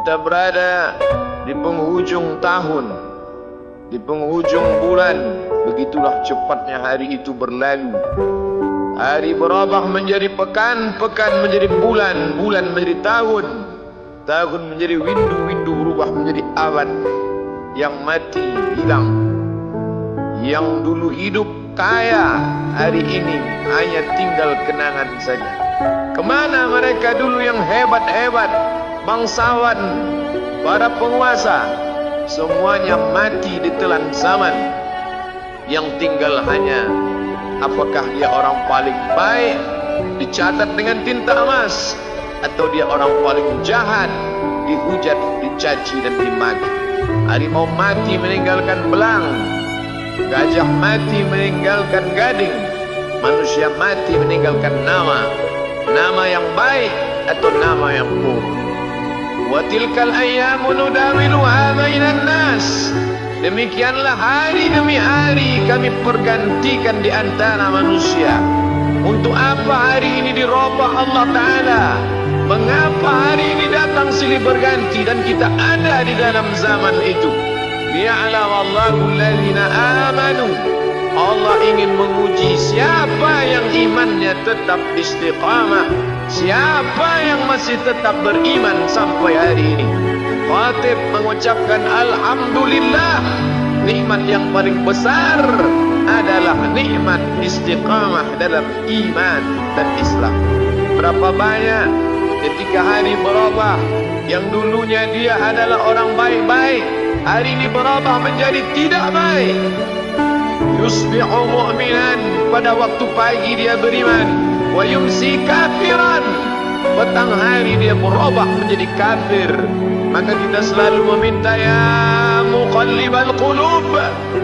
Kita berada di penghujung tahun, di penghujung bulan. Begitulah cepatnya hari itu berlalu. Hari berubah menjadi pekan, pekan menjadi bulan, bulan menjadi tahun, tahun menjadi windu, windu berubah menjadi abad. Yang mati hilang, yang dulu hidup kaya, hari ini hanya tinggal kenangan saja. Kemana mereka dulu yang hebat-hebat, bangsawan, para penguasa? Semuanya mati ditelan zaman. Yang tinggal hanya apakah dia orang paling baik, dicatat dengan tinta emas, atau dia orang paling jahat, dihujat, dicaci dan dimaki. Harimau mati meninggalkan belang, gajah mati meninggalkan gading, manusia mati meninggalkan nama, nama yang baik atau nama yang buruk. Wa tilkal ayyamu nudawiluha bainan nas. Demikianlah hari demi hari kami pergantikan di antara manusia. Untuk apa hari ini dirubah Allah Ta'ala? Mengapa hari ini datang silih berganti dan kita ada di dalam zaman itu? Liya'lamallahu alladhina amanu. Allah ingin menguji siapa yang imannya tetap istiqamah, siapa yang masih tetap beriman sampai hari ini. Khatib mengucapkan alhamdulillah. Nikmat yang paling besar adalah nikmat istiqamah dalam iman dan Islam. Berapa banyak ketika hari berubah, yang dulunya dia adalah orang baik-baik, hari ini berubah menjadi tidak baik. Yusbihu mu'minan, pada waktu pagi dia beriman, wa yumsi kafiran, petang hari dia berubah menjadi kafir. Maka kita selalu meminta, ya muqallibal qulub,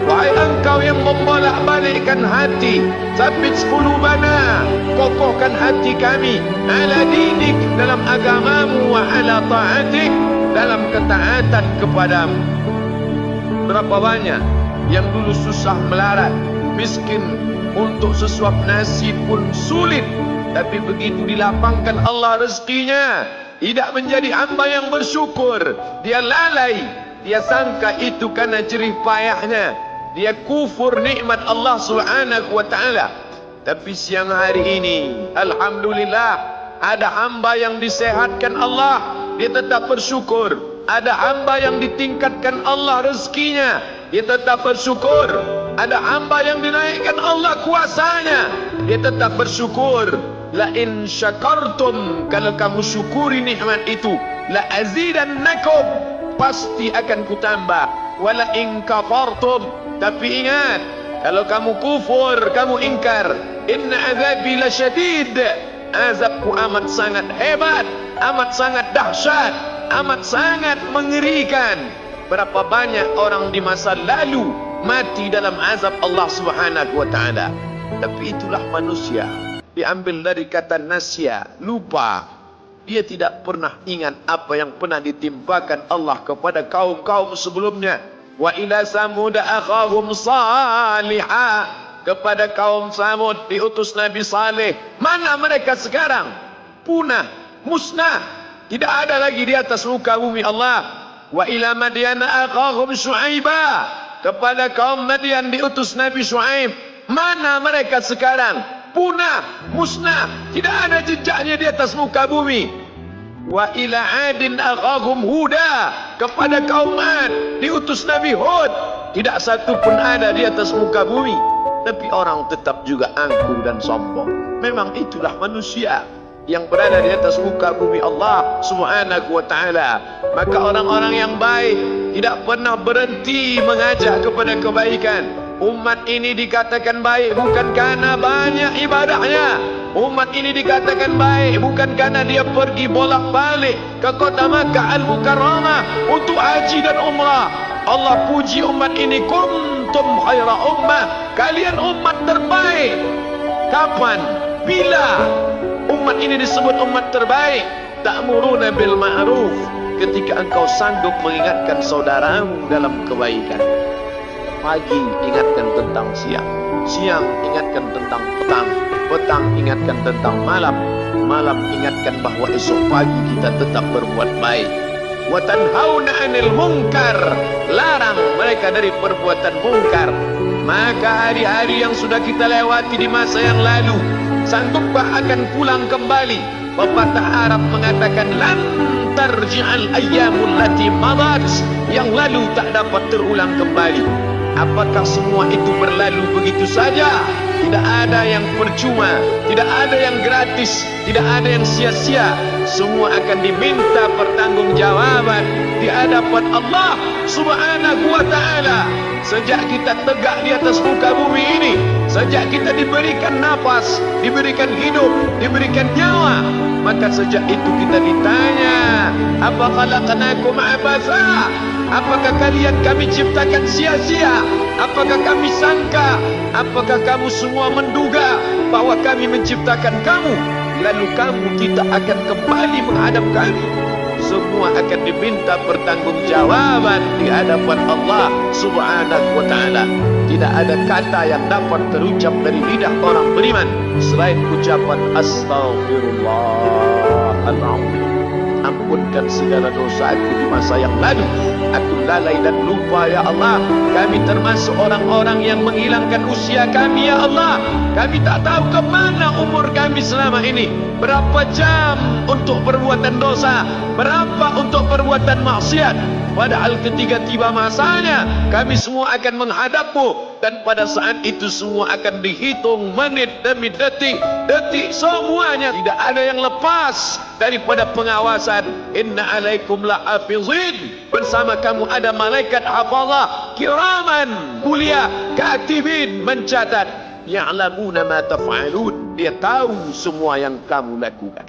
wahai engkau yang membolak-balikkan hati, tsabbit qulubana, kokohkan hati kami, ala dinik, dalam agamamu, wa ala ta'atik, dalam ketaatan kepadamu. Berapa banyak yang dulu susah melarat, miskin, untuk sesuap nasi pun sulit, tapi begitu dilapangkan Allah rezekinya, tidak menjadi hamba yang bersyukur. Dia lalai, dia sangka itu karena jerih payahnya, dia kufur nikmat Allah Subhanahu wa ta'ala. Tapi siang hari ini, alhamdulillah, ada hamba yang disehatkan Allah, dia tetap bersyukur. Ada hamba yang ditingkatkan Allah rezekinya, dia tetap bersyukur. Ada hamba yang dinaikkan Allah kuasanya, dia tetap bersyukur. La in syakartum, kalau kamu syukuri nikmat itu, la azidannakum, pasti akan kutambah. Wala in kafartum, tapi ingat, kalau kamu kufur, kamu ingkar, inna azabi lasyadid, azabku amat sangat hebat, amat sangat dahsyat, amat sangat mengerikan. Berapa banyak orang di masa lalu mati dalam azab Allah Subhanahu wa ta'ala. Tapi itulah manusia. Diambil dari kata nasya, lupa. Dia tidak pernah ingat apa yang pernah ditimpakan Allah kepada kaum-kaum sebelumnya. Wa ila samud akhahum salihah, kepada kaum Samud diutus Nabi Saleh. Mana mereka sekarang? Punah, musnah, tidak ada lagi di atas muka bumi Allah. Wa ila madyana akhahum syu'aibah, kepada kaum Madian diutus Nabi Syuaib. Mana mereka sekarang? Punah, musnah, tidak ada jejaknya di atas muka bumi. Wa ila adin akhahum huda, kepada kaum Ad diutus Nabi Hud. Tidak satu pun ada di atas muka bumi. Tapi orang tetap juga angkuh dan sombong. Memang itulah manusia yang berada di atas muka bumi Allah Subhanahu wa ta'ala. Maka orang-orang yang baik tidak pernah berhenti mengajak kepada kebaikan. Umat ini dikatakan baik bukan karena banyak ibadahnya. Umat ini dikatakan baik bukan karena dia pergi bolak-balik ke kota Makkah Al-Mukarramah untuk haji dan umrah. Allah puji umat ini, kuntum khaira ummah, kalian umat terbaik. Kapan? Bila umat ini disebut umat terbaik? Ta'muruna bil ma'ruf, ketika engkau sanggup mengingatkan saudaramu dalam kebaikan. Pagi ingatkan tentang siang, siang ingatkan tentang petang, petang ingatkan tentang malam, malam ingatkan bahwa esok pagi kita tetap berbuat baik. wa tanhauna 'anil munkar, larang mereka dari perbuatan mungkar. Maka hari-hari yang sudah kita lewati di masa yang lalu, sanggupkah akan pulang kembali? Pepatah Arab mengatakan lan tarji'al ayyamul lati madat, yang lalu tak dapat terulang kembali. Apakah semua itu berlalu begitu saja? Tidak ada yang percuma, tidak ada yang gratis, tidak ada yang sia-sia. Semua akan diminta pertanggungjawaban di hadapan Allah Subhanahu wa ta'ala. Sejak kita tegak di atas muka bumi ini, sejak kita diberikan nafas, diberikan hidup, diberikan nyawa, maka sejak itu kita ditanya, apa khalaqnakum abatha? Apakah kalian kami ciptakan sia-sia? Apakah kami sangka? Apakah kamu semua menduga bahwa kami menciptakan kamu, lalu kamu tidak akan kembali menghadap kami? Semua akan diminta pertanggungjawaban di hadapan Allah Subhanahu wa ta'ala. Tidak ada kata yang dapat terucap dari lidah orang beriman selain ucapan Astaghfirullahaladzim. Ampunkan segala dosa aku di masa yang lalu. Aku lalai dan lupa ya Allah. Kami termasuk orang-orang yang menghilangkan usia kami ya Allah. Kami tak tahu ke mana umur kami selama ini. Berapa jam untuk perbuatan dosa, berapa untuk perbuatan maksiat. Padahal ketika tiba masanya, kami semua akan menghadapmu, dan pada saat itu semua akan dihitung menit demi detik. Detik semuanya tidak ada yang lepas daripada pengawasan. Inna alaikum lahafizin, bersama kamu ada malaikat hafazah kiraman mulia katibin, mencatat. Ya'lamuna ma taf'alun, dia tahu semua yang kamu lakukan.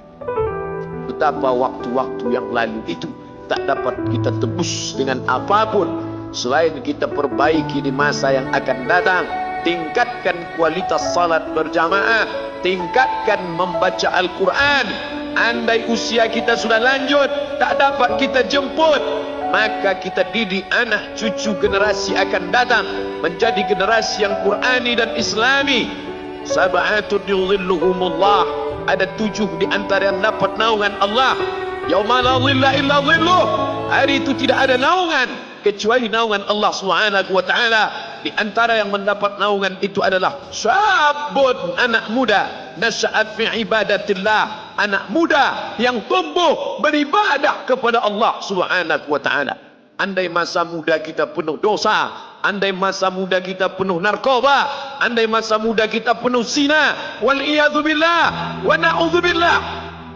Betapa waktu-waktu yang lalu itu tak dapat kita tebus dengan apapun selain kita perbaiki di masa yang akan datang. Tingkatkan kualitas salat berjamaah, tingkatkan membaca Al-Quran. Andai usia kita sudah lanjut, tak dapat kita jemput, maka kita didik anak cucu generasi akan datang menjadi generasi yang Qurani dan Islami. Sab'atun yudhilluhumullah, ada 7 di antara yang dapat naungan Allah. Yauma la dhilla illa dhilluh, hari itu tidak ada naungan kecuali naungan Allah Subhanahu wa ta'ala. Di antara yang mendapat naungan itu adalah syabun, anak muda, nasya'at fi ibadatillah, anak muda yang tumbuh beribadah kepada Allah Subhanahu wa ta'ala. Andai masa muda kita penuh dosa, andai masa muda kita penuh narkoba, andai masa muda kita penuh zina, wal iyadzu billah wa na'udzu billah,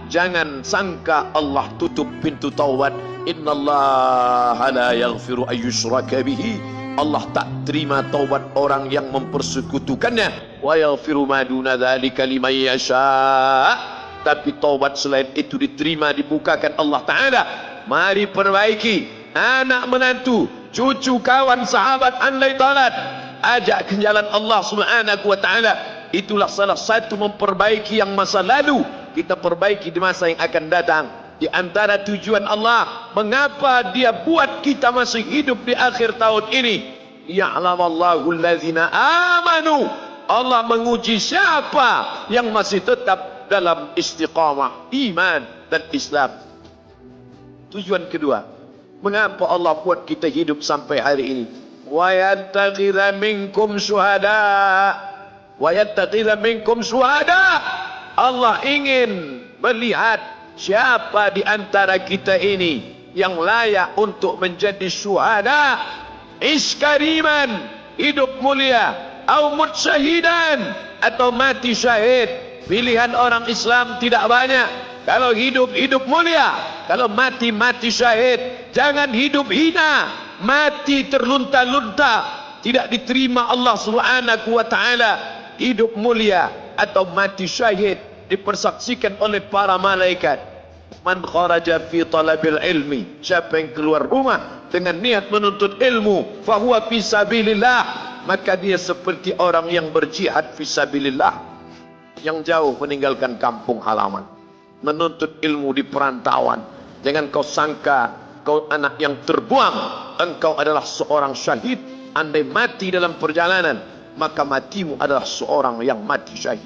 jangan sangka Allah tutup pintu taubat. Innallaha la yaghfiru ayyushraka bihi, Allah tak terima taubat orang yang mempersekutukannya. Wa yaghfiru ma duna dzalika liman yasha, tapi taubat selain itu diterima, dibukakan Allah Ta'ala. Mari perbaiki anak menantu, cucu, kawan, sahabat, andai talat, ajak ke jalan Allah Subhanahu wa ta'ala. Itulah salah satu memperbaiki yang masa lalu, kita perbaiki di masa yang akan datang. Di antara tujuan Allah mengapa dia buat kita masih hidup di akhir tahun ini, ya'lamallahu allazina amanu, Allah menguji siapa yang masih tetap dalam istiqamah iman dan Islam. Tujuan kedua, mengapa Allah buat kita hidup sampai hari ini? Wa yattakhidha minkum syuhada, wa yattakhidha minkum syuhada, Allah ingin melihat siapa di antara kita ini yang layak untuk menjadi syuhada, iskariman, hidup mulia, au mutsyahidan, atau mati syahid. Pilihan orang Islam tidak banyak. Kalau hidup, hidup mulia. Kalau mati, mati syahid. Jangan hidup hina, mati terlunta-lunta, tidak diterima Allah Subhanahu wa ta'ala. Hidup mulia atau mati syahid dipersaksikan oleh para malaikat. Man kharaja fi talabil ilmi, siapa yang keluar rumah dengan niat menuntut ilmu, fahuwa fi sabilillah, maka dia seperti orang yang berjihad fi sabilillah, yang jauh meninggalkan kampung halaman, menuntut ilmu di perantauan. Jangan kau sangka kau anak yang terbuang, engkau adalah seorang syahid. Andai mati dalam perjalanan, maka matimu adalah seorang yang mati syahid.